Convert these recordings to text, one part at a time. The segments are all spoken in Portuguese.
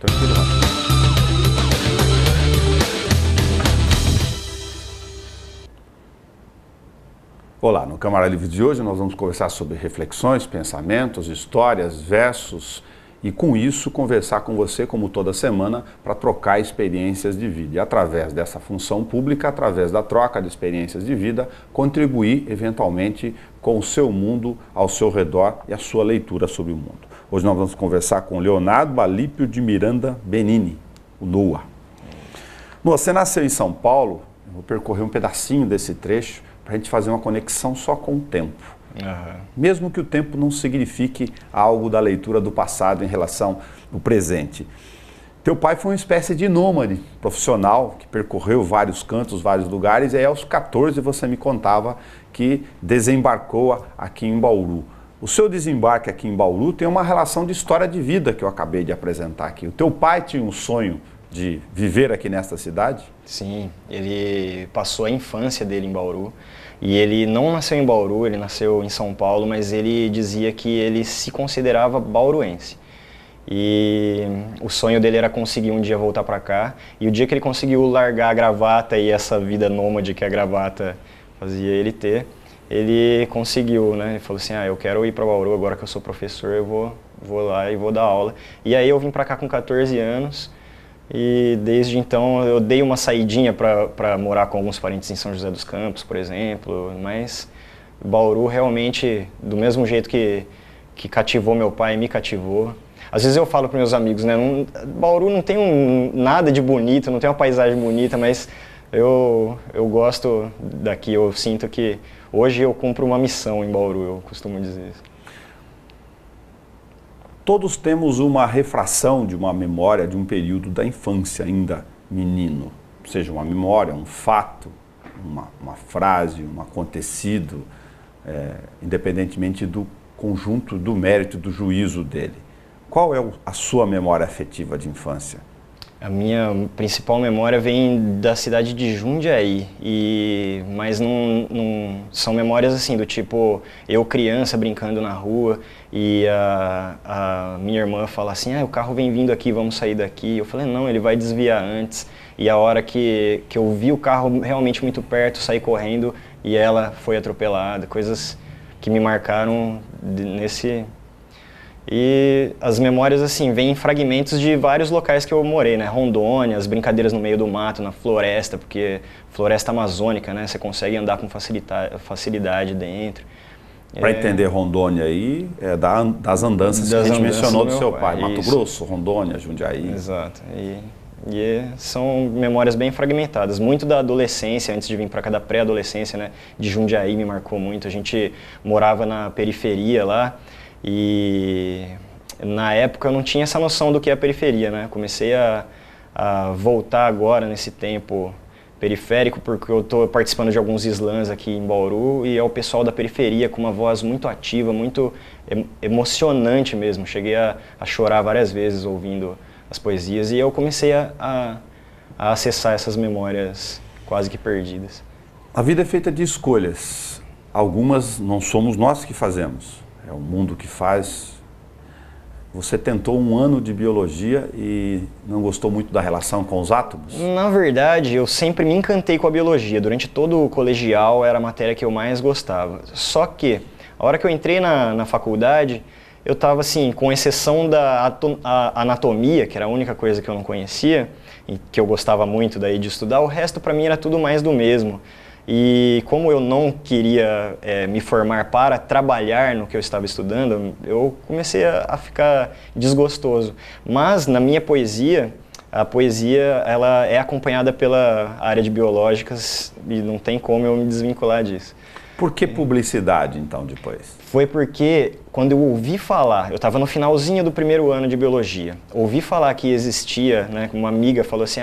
Tranquilo, Rafa. Olá, no Câmara Livre de hoje nós vamos conversar sobre reflexões, pensamentos, histórias, versos e com isso conversar com você como toda semana para trocar experiências de vida e através dessa função pública, através da troca de experiências de vida, contribuir eventualmente com o seu mundo ao seu redor e a sua leitura sobre o mundo. Hoje nós vamos conversar com Leonardo Alípio de Miranda Benini, o Noah. Noah, você nasceu em São Paulo, eu vou percorrer um pedacinho desse trecho para a gente fazer uma conexão só com o tempo. Uhum. Mesmo que o tempo não signifique algo da leitura do passado em relação ao presente. Teu pai foi uma espécie de nômade profissional que percorreu vários cantos, vários lugares, e aí aos 14 você me contava que desembarcou aqui em Bauru. O seu desembarque aqui em Bauru tem uma relação de história de vida que eu acabei de apresentar aqui. O teu pai tinha um sonho de viver aqui nesta cidade? Sim, ele passou a infância dele em Bauru e ele não nasceu em Bauru, ele nasceu em São Paulo, mas ele dizia que ele se considerava bauruense. E o sonho dele era conseguir um dia voltar para cá, e o dia que ele conseguiu largar a gravata e essa vida nômade que a gravata fazia ele ter, ele conseguiu, né? Ele falou assim, eu quero ir para Bauru, agora que eu sou professor, eu vou lá e vou dar aula. E aí eu vim para cá com 14 anos, e desde então eu dei uma saidinha para morar com alguns parentes em São José dos Campos, por exemplo, mas Bauru realmente, do mesmo jeito que cativou meu pai, me cativou. Às vezes eu falo para meus amigos, né, Bauru não tem nada de bonito, não tem uma paisagem bonita, mas eu gosto daqui, eu sinto que hoje eu cumpro uma missão em Bauru, eu costumo dizer isso. Todos temos uma refração de uma memória de um período da infância ainda menino, seja uma memória, um fato, uma frase, um acontecido, independentemente do conjunto do mérito do juízo dele. Qual é a sua memória afetiva de infância? A minha principal memória vem da cidade de Jundiaí, mas não são memórias assim, do tipo, eu criança brincando na rua e a minha irmã fala assim, o carro vem vindo aqui, vamos sair daqui. Eu falei, não, ele vai desviar antes. E a hora que eu vi o carro realmente muito perto, saí correndo e ela foi atropelada, coisas que me marcaram nesse... E as memórias, assim, vêm em fragmentos de vários locais que eu morei, né? Rondônia, as brincadeiras no meio do mato, na floresta, porque floresta amazônica, né? Você consegue andar com facilidade dentro. Para entender Rondônia aí, das andanças que a gente mencionou do seu pai. Mato Grosso, Rondônia, Jundiaí. Exato. E são memórias bem fragmentadas. Muito da adolescência, antes de vir para cá, da pré-adolescência, né? De Jundiaí me marcou muito. A gente morava na periferia lá. E na época eu não tinha essa noção do que é a periferia, né? Comecei a voltar agora nesse tempo periférico porque eu estou participando de alguns slams aqui em Bauru e é o pessoal da periferia com uma voz muito ativa, muito emocionante mesmo. Cheguei a chorar várias vezes ouvindo as poesias e eu comecei a acessar essas memórias quase que perdidas. A vida é feita de escolhas. Algumas não somos nós que fazemos. É o mundo que faz. Você tentou um ano de biologia e não gostou muito da relação com os átomos? Na verdade, eu sempre me encantei com a biologia. Durante todo o colegial era a matéria que eu mais gostava. Só que, a hora que eu entrei na faculdade, eu estava assim, com exceção da anatomia, que era a única coisa que eu não conhecia, e que eu gostava muito daí de estudar, o resto para mim era tudo mais do mesmo. E como eu não queria me formar para trabalhar no que eu estava estudando, eu comecei a ficar desgostoso. Mas na minha poesia, a poesia ela é acompanhada pela área de biológicas e não tem como eu me desvincular disso. Por que publicidade, então, depois? Foi porque, quando eu ouvi falar, eu estava no finalzinho do primeiro ano de biologia, ouvi falar que existia, né, uma amiga falou assim,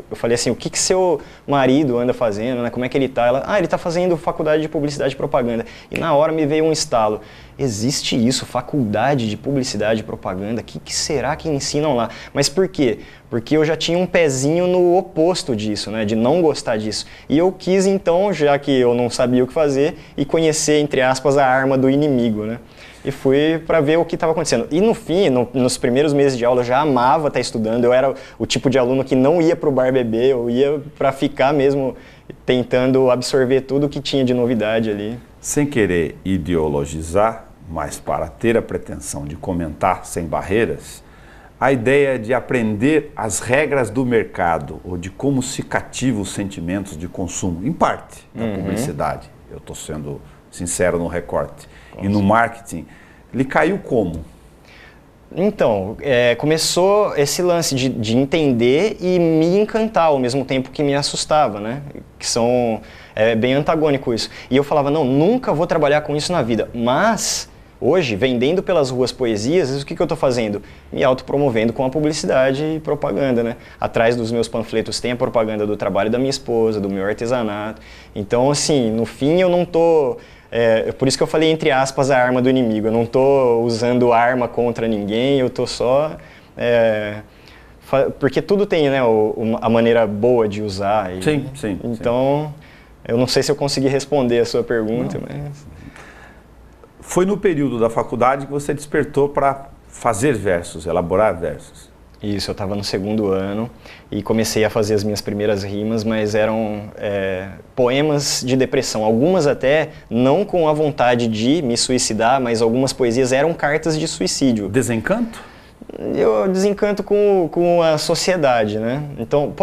eu falei assim, o que seu marido anda fazendo, né, como é que ele está? Ela, ele está fazendo faculdade de publicidade e propaganda. E na hora me veio um estalo, existe isso, faculdade de publicidade e propaganda, o que será que ensinam lá? Mas por quê? Porque eu já tinha um pezinho no oposto disso, né, de não gostar disso. E eu quis então, já que eu não sabia o que fazer, e conhecer, entre aspas, a arma do inimigo, né? e fui para ver o que estava acontecendo. E no fim, nos primeiros meses de aula, eu já amava estar estudando, eu era o tipo de aluno que não ia para o bar beber, eu ia para ficar mesmo tentando absorver tudo que tinha de novidade ali. Sem querer ideologizar, mas para ter a pretensão de comentar sem barreiras, a ideia de aprender as regras do mercado ou de como se cativa os sentimentos de consumo, em parte, da publicidade, eu estou sendo sincero no recorte, e no marketing, lhe caiu como? Então, começou esse lance de entender e me encantar ao mesmo tempo que me assustava, né? Que são bem antagônico isso. E eu falava, não, nunca vou trabalhar com isso na vida, mas hoje, vendendo pelas ruas poesias, o que eu estou fazendo? Me autopromovendo com a publicidade e propaganda, né? Atrás dos meus panfletos tem a propaganda do trabalho da minha esposa, do meu artesanato. Então, assim, no fim eu não estou... por isso que eu falei, entre aspas, a arma do inimigo. Eu não estou usando arma contra ninguém, eu estou só... porque tudo tem, né, a maneira boa de usar. Sim. Então, eu não sei se eu consegui responder a sua pergunta, mas... Foi no período da faculdade que você despertou para fazer versos, elaborar versos. Isso, eu estava no segundo ano e comecei a fazer as minhas primeiras rimas, mas eram poemas de depressão. Algumas até não com a vontade de me suicidar, mas algumas poesias eram cartas de suicídio. Desencanto? Eu desencanto com a sociedade, né? Então,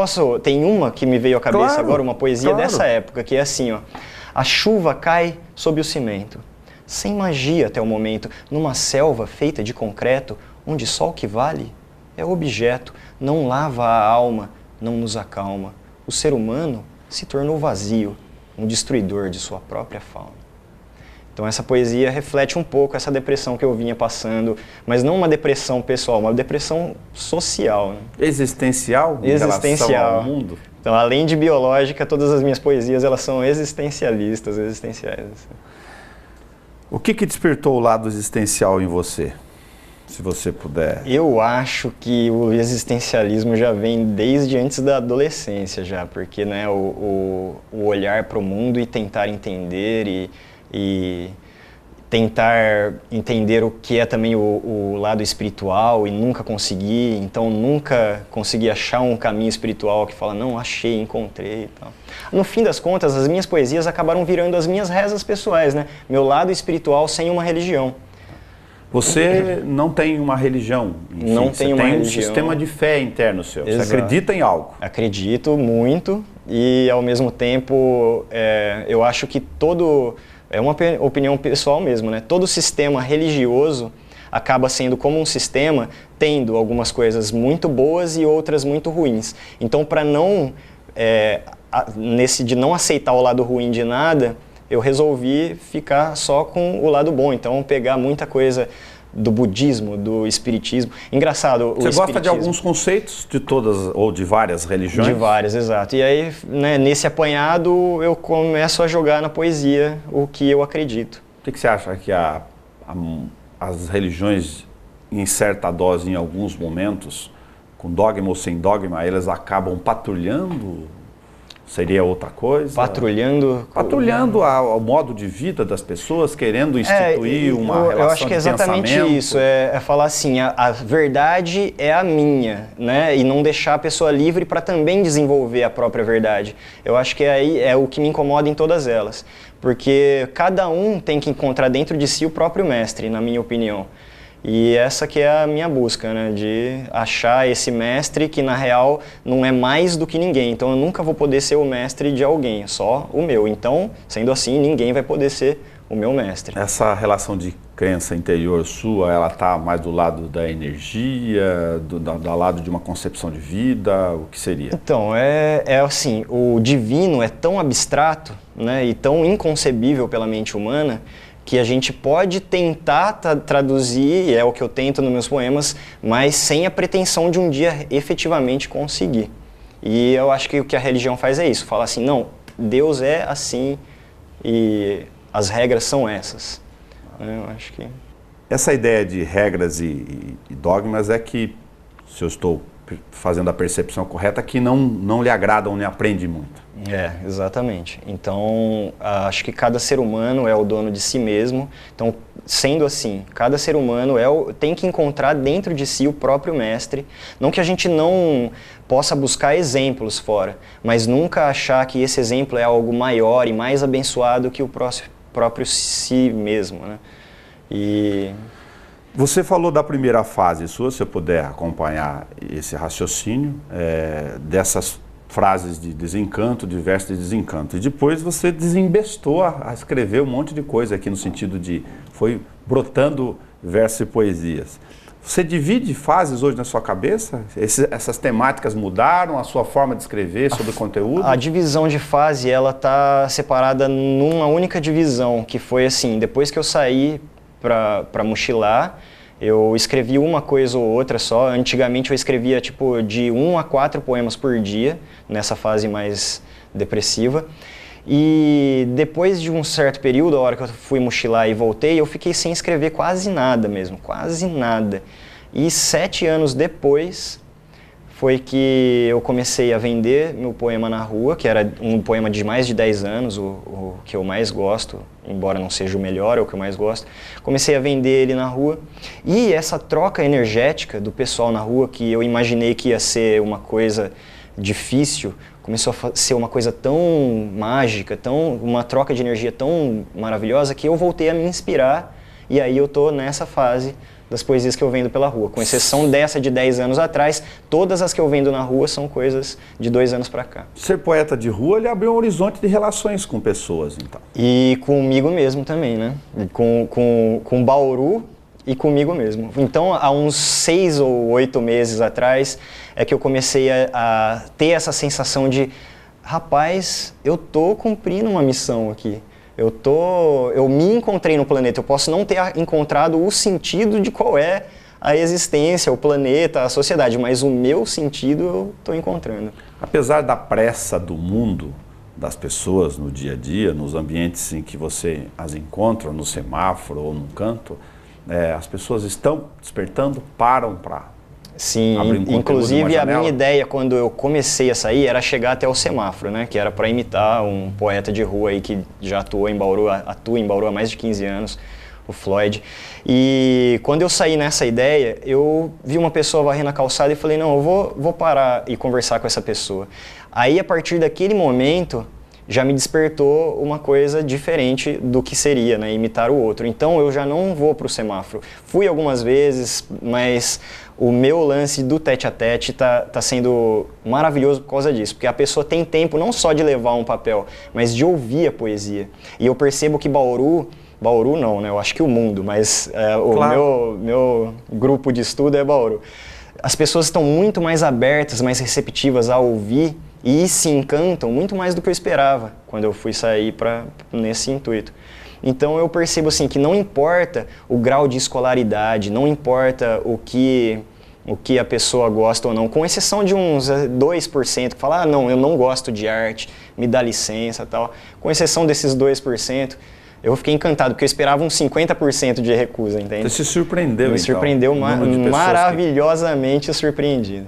tem uma que me veio à cabeça agora, uma poesia dessa época, que é assim, ó. A chuva cai sob o cimento, sem magia até o momento, numa selva feita de concreto, onde só o que vale é objeto, não lava a alma, não nos acalma. O ser humano se tornou vazio, um destruidor de sua própria fauna. Então essa poesia reflete um pouco essa depressão que eu vinha passando, mas não uma depressão pessoal, uma depressão social. Né? Existencial? Existencial. Em relação ao mundo? Então, além de biológica, todas as minhas poesias elas são existencialistas, existenciais. O que despertou o lado existencial em você? Se você puder... Eu acho que o existencialismo já vem desde antes da adolescência, já, porque né, o olhar para o mundo e tentar entender e tentar entender o que é também o lado espiritual e nunca consegui, então nunca consegui achar um caminho espiritual que fala, não, achei, encontrei e tal. No fim das contas, as minhas poesias acabaram virando as minhas rezas pessoais, né? Meu lado espiritual sem uma religião. Você não tem uma religião, enfim, não tem uma religião. Um sistema de fé interno seu, Exato. Você acredita em algo. Acredito muito e ao mesmo tempo eu acho que é uma opinião pessoal mesmo, né? Todo sistema religioso acaba sendo como um sistema tendo algumas coisas muito boas e outras muito ruins. Então para não, de não aceitar o lado ruim de nada, eu resolvi ficar só com o lado bom, então pegar muita coisa do budismo, do espiritismo. Engraçado, Você gosta de alguns conceitos de todas ou de várias religiões? De várias, exato. E aí, né, nesse apanhado, eu começo a jogar na poesia o que eu acredito. O que você acha que as religiões, em certa dose, em alguns momentos, com dogma ou sem dogma, elas acabam patrulhando? Seria outra coisa? Patrulhando o modo de vida das pessoas, querendo instituir uma relação de pensamento. Eu acho que é exatamente isso, é falar assim, a verdade é a minha, né? E não deixar a pessoa livre para também desenvolver a própria verdade. Eu acho que aí é o que me incomoda em todas elas, porque cada um tem que encontrar dentro de si o próprio mestre, na minha opinião. E essa que é a minha busca, né, de achar esse mestre que na real não é mais do que ninguém. Então eu nunca vou poder ser o mestre de alguém, só o meu. Então, sendo assim, ninguém vai poder ser o meu mestre. Essa relação de crença interior sua, ela está mais do lado da energia, do lado de uma concepção de vida, o que seria? Então, assim, o divino é tão abstrato, né, e tão inconcebível pela mente humana, que a gente pode tentar traduzir, e é o que eu tento nos meus poemas, mas sem a pretensão de um dia efetivamente conseguir. E eu acho que o que a religião faz é isso, fala assim, não, Deus é assim e as regras são essas. Eu acho que... Essa ideia de regras e dogmas é que, se eu estou fazendo a percepção correta, que não lhe agrada ou não aprende muito. Exatamente. Então, acho que cada ser humano é o dono de si mesmo. Então, sendo assim, cada ser humano tem que encontrar dentro de si o próprio mestre. Não que a gente não possa buscar exemplos fora, mas nunca achar que esse exemplo é algo maior e mais abençoado que o próprio si mesmo, né? Você falou da primeira fase sua, se eu puder acompanhar esse raciocínio, dessas frases de desencanto, de versos de desencanto. E depois você desembestou a escrever um monte de coisa aqui, no sentido de foi brotando versos e poesias. Você divide fases hoje na sua cabeça? Essas temáticas mudaram a sua forma de escrever sobre o conteúdo? A divisão de fase, ela está separada numa única divisão, que foi assim, depois que eu saí para mochilar, eu escrevi uma coisa ou outra só. Antigamente eu escrevia tipo de 1 a 4 poemas por dia, nessa fase mais depressiva. E depois de um certo período, a hora que eu fui mochilar e voltei, eu fiquei sem escrever quase nada mesmo, quase nada. E 7 anos depois foi que eu comecei a vender meu poema na rua, que era um poema de mais de 10 anos, o que eu mais gosto, embora não seja o melhor, é o que eu mais gosto. Comecei a vender ele na rua, e essa troca energética do pessoal na rua, que eu imaginei que ia ser uma coisa difícil, começou a ser uma coisa tão mágica, uma troca de energia tão maravilhosa, que eu voltei a me inspirar, e aí eu tô nessa fase das poesias que eu vendo pela rua. Com exceção dessa de 10 anos atrás, todas as que eu vendo na rua são coisas de 2 anos para cá. Ser poeta de rua, ele abriu um horizonte de relações com pessoas, então. E comigo mesmo também, né? Com Bauru e comigo mesmo. Então, há uns 6 ou 8 meses atrás, é que eu comecei a ter essa sensação de, rapaz, eu tô cumprindo uma missão aqui. Eu me encontrei no planeta, eu posso não ter encontrado o sentido de qual é a existência, o planeta, a sociedade, mas o meu sentido eu estou encontrando. Apesar da pressa do mundo, das pessoas no dia a dia, nos ambientes em que você as encontra, no semáforo ou num canto, as pessoas estão despertando, param para... Sim, inclusive a minha ideia quando eu comecei a sair era chegar até o semáforo, né? Que era para imitar um poeta de rua aí que já atua em Bauru há mais de 15 anos, o Floyd. E quando eu saí nessa ideia, eu vi uma pessoa varrendo a calçada e falei, não, eu vou parar e conversar com essa pessoa. Aí a partir daquele momento já me despertou uma coisa diferente do que seria, né? Imitar o outro. Então eu já não vou para o semáforo. Fui algumas vezes, mas o meu lance do tete-a-tete tá sendo maravilhoso por causa disso, porque a pessoa tem tempo não só de levar um papel, mas de ouvir a poesia. E eu percebo que Bauru não, né? Eu acho que o mundo, mas claro. o meu grupo de estudo é Bauru. As pessoas estão muito mais abertas, mais receptivas a ouvir e se encantam muito mais do que eu esperava quando eu fui sair nesse intuito. Então eu percebo assim que não importa o grau de escolaridade, não importa o que a pessoa gosta ou não, com exceção de uns 2% que fala, não, eu não gosto de arte, me dá licença e tal. Com exceção desses 2%, eu fiquei encantado, porque eu esperava uns 50% de recusa, entende? Você se surpreendeu, Me surpreendeu maravilhosamente surpreendido.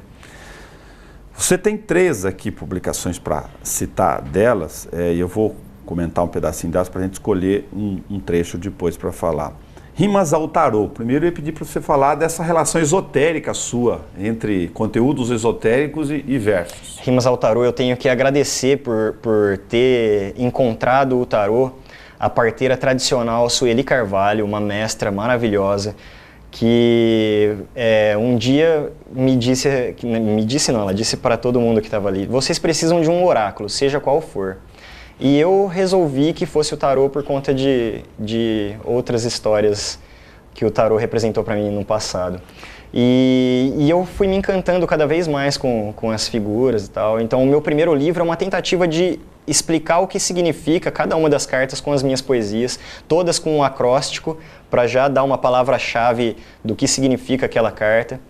Você tem 3 aqui publicações para citar delas, e eu vou comentar um pedacinho delas para a gente escolher um trecho depois para falar. Rimas ao tarô. Primeiro eu ia pedir para você falar dessa relação esotérica sua, entre conteúdos esotéricos e versos. Rimas ao tarô, eu tenho que agradecer por ter encontrado o tarô, a parteira tradicional Sueli Carvalho, uma mestra maravilhosa, que um dia ela disse para todo mundo que estava ali, vocês precisam de um oráculo, seja qual for. E eu resolvi que fosse o tarô por conta de outras histórias que o tarô representou para mim no passado. E eu fui me encantando cada vez mais com as figuras e tal. Então o meu primeiro livro é uma tentativa de explicar o que significa cada uma das cartas com as minhas poesias, todas com um acróstico, para já dar uma palavra-chave do que significa aquela carta.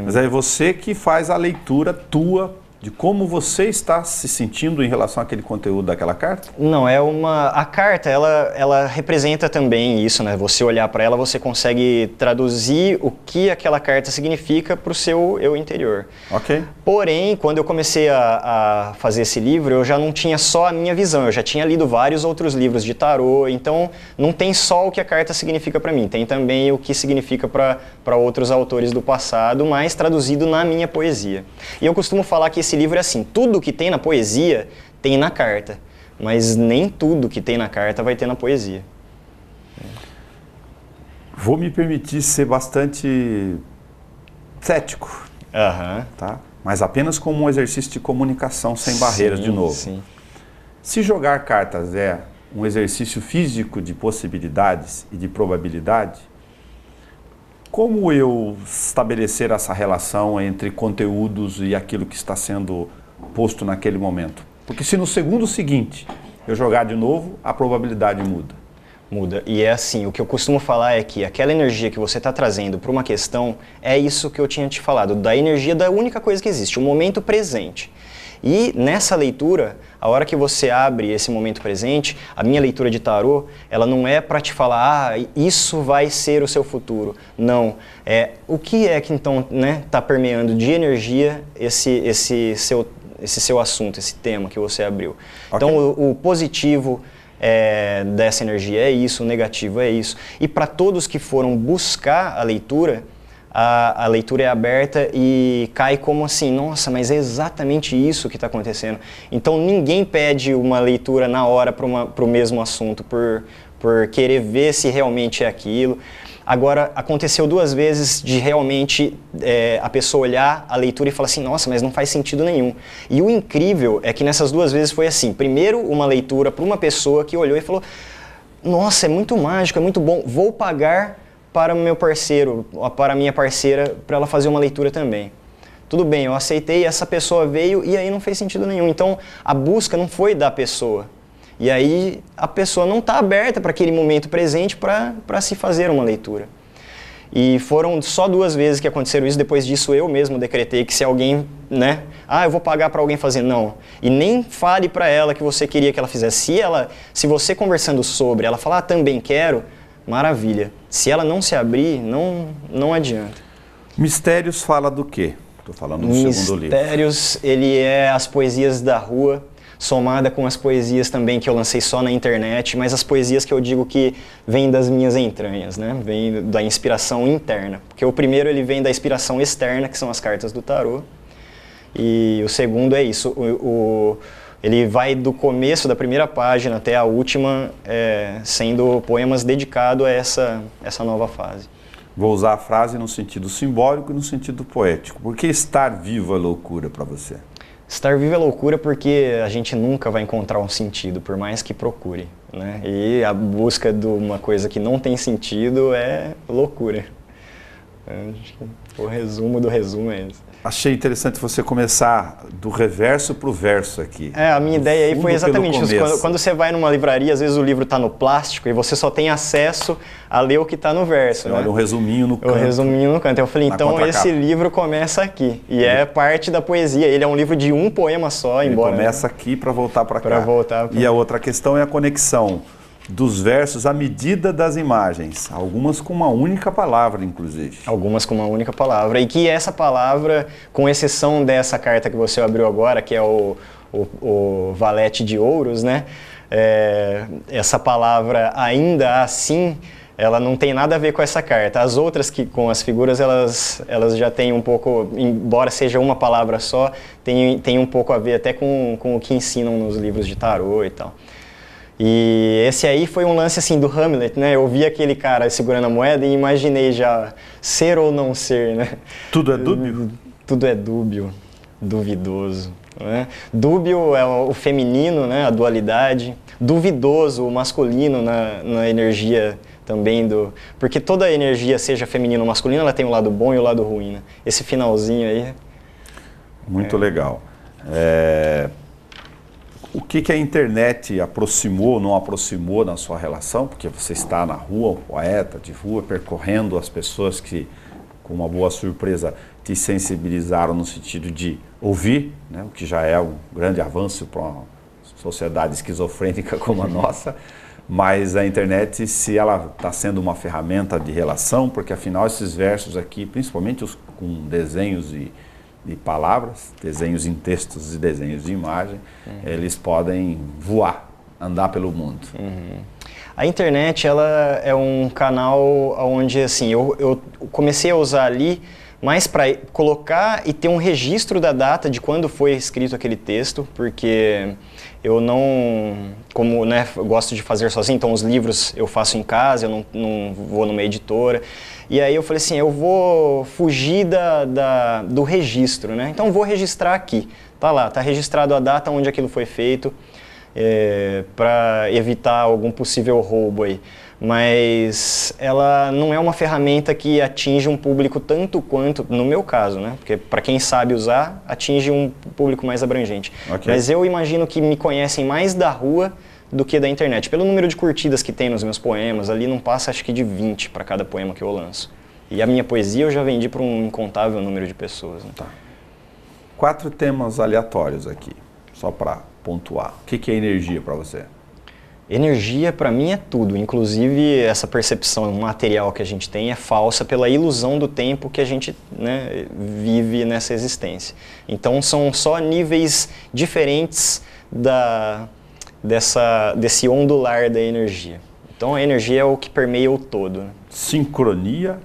Mas é você que faz a leitura tua de como você está se sentindo em relação àquele conteúdo daquela carta? Não, a carta, ela representa também isso, né? Você olhar para ela, você consegue traduzir o que aquela carta significa para o seu eu interior. Ok. Porém, quando eu comecei a fazer esse livro, eu já não tinha só a minha visão, eu já tinha lido vários outros livros de tarô, então não tem só o que a carta significa para mim, tem também o que significa para outros autores do passado, mas traduzido na minha poesia. E eu costumo falar que esse livro é assim, tudo que tem na poesia tem na carta, mas nem tudo que tem na carta vai ter na poesia. Vou me permitir ser bastante cético, tá? Mas apenas como um exercício de comunicação sem barreiras, de novo. Sim. Se jogar cartas é um exercício físico de possibilidades e de probabilidade, como eu estabelecer essa relação entre conteúdos e aquilo que está sendo posto naquele momento? Porque se no segundo seguinte eu jogar de novo, a probabilidade muda. Muda. E é assim, o que eu costumo falar é que aquela energia que você está trazendo para uma questão é isso que eu tinha te falado, da energia da única coisa que existe, o momento presente. E nessa leitura, a hora que você abre esse momento presente, a minha leitura de tarô, ela não é para te falar, isso vai ser o seu futuro. Não. É o que é que então tá permeando de energia esse seu assunto, esse tema que você abriu. Okay. Então o positivo dessa energia é isso, o negativo é isso. E para todos que foram buscar a leitura é aberta e cai como assim, nossa, mas é exatamente isso que está acontecendo. Então ninguém pede uma leitura na hora para o mesmo assunto, por querer ver se realmente é aquilo. Agora, aconteceu 2 vezes de realmente a pessoa olhar a leitura e falar assim, nossa, mas não faz sentido nenhum. E o incrível é que nessas 2 vezes foi assim, primeiro uma leitura para uma pessoa que olhou e falou, nossa, é muito mágico, é muito bom, vou pagar para o meu parceiro, para a minha parceira, para ela fazer uma leitura também. Tudo bem, eu aceitei, essa pessoa veio e aí não fez sentido nenhum. Então, a busca não foi da pessoa. E aí, a pessoa não está aberta para aquele momento presente para se fazer uma leitura. E foram só 2 vezes que aconteceram isso, depois disso eu mesmo decretei que se alguém, eu vou pagar para alguém fazer, não. E nem fale para ela que você queria que ela fizesse. Se você conversando sobre, ela falar, também quero, maravilha. Se ela não se abrir, não adianta. Mistérios fala do quê? Estou falando do segundo livro. Mistérios, ele é as poesias da rua, somada com as poesias também que eu lancei só na internet, mas as poesias que eu digo que vêm das minhas entranhas, né? Vem da inspiração interna. Porque o primeiro ele vem da inspiração externa, que são as cartas do tarô. E o segundo é isso, ele vai do começo da primeira página até a última, sendo poemas dedicados a essa nova fase. Vou usar a frase no sentido simbólico e no sentido poético. Por que estar vivo é loucura para você? Estar vivo é loucura porque a gente nunca vai encontrar um sentido, por mais que procure, né? E a busca de uma coisa que não tem sentido é loucura. Acho que o resumo do resumo é esse. Achei interessante você começar do reverso para o verso aqui. A minha ideia aí foi exatamente isso. Quando você vai numa livraria, às vezes o livro está no plástico e você só tem acesso a ler o que está no verso. Olha, um resuminho no canto. O resuminho no canto. Eu falei, então esse livro começa aqui. E é parte da poesia. Ele é um livro de um poema só, embora... Ele começa aqui para voltar para cá. Para voltar para... E a outra questão é a conexão dos versos à medida das imagens, algumas com uma única palavra, inclusive. Algumas com uma única palavra, e que essa palavra, com exceção dessa carta que você abriu agora, que é o Valete de Ouros, né? Essa palavra, ainda assim, ela não tem nada a ver com essa carta. As outras, com as figuras, elas já têm um pouco, embora seja uma palavra só, tem um pouco a ver até com o que ensinam nos livros de tarô e tal. E esse aí foi um lance assim do Hamlet, né? Eu vi aquele cara segurando a moeda e imaginei já ser ou não ser, né? Tudo é dúbio? Tudo é dúbio, duvidoso, né? Dúbio é o feminino, né? A dualidade. Duvidoso, o masculino na energia também porque toda energia, seja feminina ou masculina, ela tem o lado bom e o lado ruim, né? Esse finalzinho aí... Muito legal. O que a internet aproximou ou não aproximou na sua relação? Porque você está na rua, um poeta de rua, percorrendo as pessoas que, com uma boa surpresa, te sensibilizaram no sentido de ouvir, né, o que já é um grande avanço para uma sociedade esquizofrênica como a nossa, mas a internet, se ela está sendo uma ferramenta de relação, porque afinal esses versos aqui, principalmente os com desenhos e palavras, desenhos em textos e desenhos de imagem, eles podem voar, andar pelo mundo. A internet, ela é um canal onde, assim, eu comecei a usar ali mais para colocar e ter um registro da data de quando foi escrito aquele texto, porque eu não, como, né, eu gosto de fazer sozinho, então os livros eu faço em casa, eu não vou numa editora. E aí eu falei assim, eu vou fugir do registro, né? Então vou registrar aqui. Tá lá, tá registrado a data onde aquilo foi feito, para evitar algum possível roubo aí. Mas ela não é uma ferramenta que atinge um público tanto quanto, no meu caso, né? Porque para quem sabe usar, atinge um público mais abrangente. Okay. Mas eu imagino que me conhecem mais da rua do que da internet. Pelo número de curtidas que tem nos meus poemas, ali não passa acho que de 20 para cada poema que eu lanço. E a minha poesia eu já vendi para um incontável número de pessoas. Né? Tá. 4 temas aleatórios aqui, só para pontuar. O que é energia para você? Energia para mim é tudo, inclusive essa percepção material que a gente tem é falsa pela ilusão do tempo que a gente, né, vive nessa existência. Então são só níveis diferentes desse ondular da energia. Então a energia é o que permeia o todo. Né? Sincronia?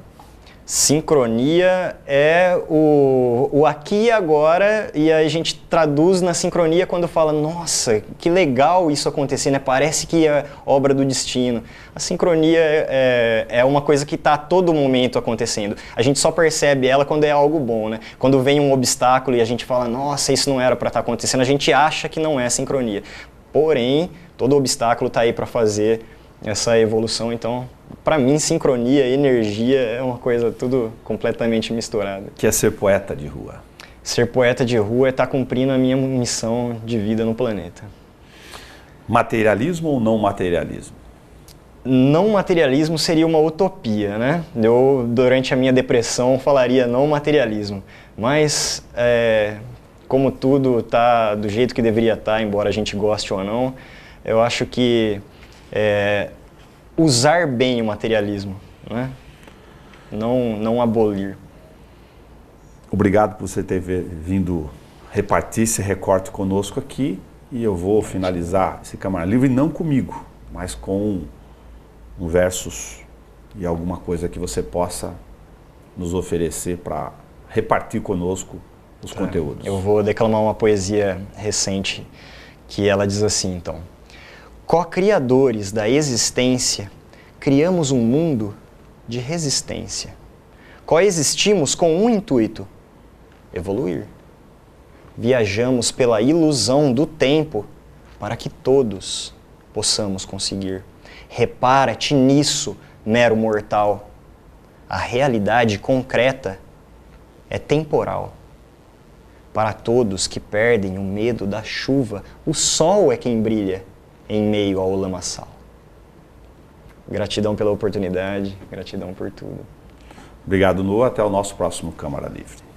Sincronia é o aqui e agora, e a gente traduz na sincronia quando fala, nossa, que legal isso acontecer, né? Parece que é obra do destino. A sincronia é uma coisa que está a todo momento acontecendo. A gente só percebe ela quando é algo bom, né? Quando vem um obstáculo e a gente fala, nossa, isso não era para estar acontecendo, a gente acha que não é sincronia. Porém, todo obstáculo está aí para fazer essa evolução, então, para mim, sincronia, energia é uma coisa tudo completamente misturada. Que é ser poeta de rua? Ser poeta de rua é estar cumprindo a minha missão de vida no planeta. Materialismo ou não materialismo? Não materialismo seria uma utopia, né? Eu, durante a minha depressão, falaria não materialismo, mas como tudo está do jeito que deveria estar, embora a gente goste ou não, eu acho que usar bem o materialismo, né? Não abolir. Obrigado por você ter vindo repartir esse recorte conosco aqui, e eu vou finalizar esse Câmara Livre não comigo, mas com um versos e alguma coisa que você possa nos oferecer para repartir conosco os conteúdos. Eu vou declamar uma poesia recente que ela diz assim, então: co-criadores da existência, criamos um mundo de resistência. Coexistimos com um intuito: evoluir. Viajamos pela ilusão do tempo para que todos possamos conseguir. Repara-te nisso, mero mortal. A realidade concreta é temporal. Para todos que perdem o medo da chuva, o sol é quem brilha em meio ao lamaçal. Gratidão pela oportunidade, gratidão por tudo. Obrigado, Noah. Até o nosso próximo Câmara Livre.